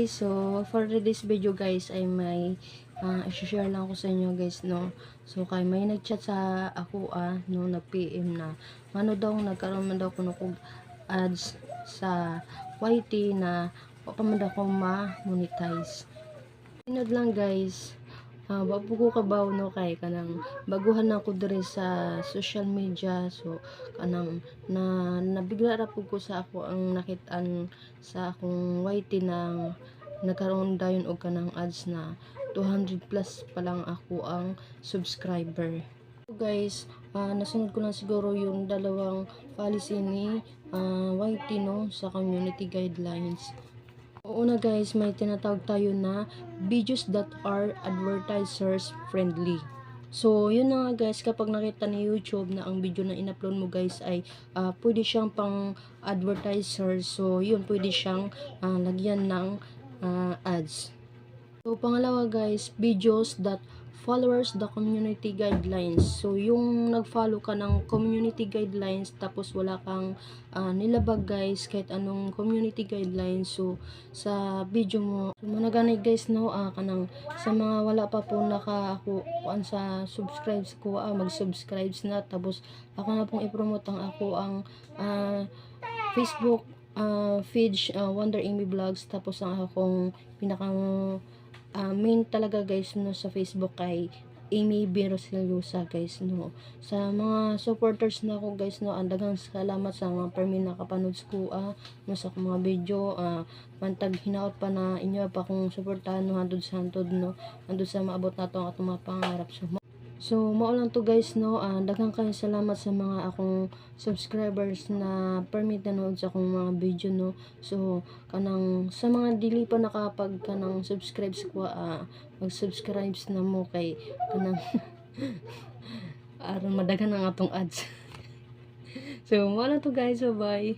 guys, so for this video guys ay may i-share lang ako sa inyo guys no. So kay may nag-chat sa ako no, nag-PM na ano daw nagkaroon man daw kuno kog ads sa YT na wa pa man daw ko ma-monetize. Inod lang guys, bago ko kabaw no kay kanang baguhan na ko diri sa social media, so kanang nabigla ra pud ko sa ako ang nakitaan sa akong YT nang nagkaroon dayon og kanang ads na 200 plus pa lang ako ang subscriber. So guys, nasunod ko na siguro yung dalawang policy ni YT no sa community guidelines. Una guys, may tinatawag tayo na videos that are advertisers friendly. So, yun na nga guys, kapag nakita ni YouTube na ang video na in-upload mo guys ay pwede siyang pang advertiser. So, yun, pwede siyang lagyan ng ads. So, pangalawa guys, videos that followers the community guidelines. So, yung nag-follow ka ng community guidelines tapos wala kang nilabag guys kahit anong community guidelines. So, sa video mo, managani guys no, kanang sa mga wala pa po naka-ako sa subscribes ko, mag-subscribe na tapos ako na pong i-promote ang ako ang Facebook page, Wonder Amy Vlogs, tapos ang akong pinakang main talaga guys no sa Facebook kay Amy B. Rosiliosa guys no. Sa mga supporters na ako guys no, daghang salamat sa mga permin nakapanood ko no sa mga video, mantag hinaot pa na inyo pa kung suportahan no hantod sa hantod no, hantod sa maabot nato ang atong mga pangarap. So mao lang to guys no, daghang kayo salamat sa mga akong subscribers na permit nanood sa akong mga video no. So kanang sa mga dili pa nakapag kanang subscribe sa ko, mag-subscribe na mo kay kanang aron madagan ang atong ads. So mao lang to guys, bye.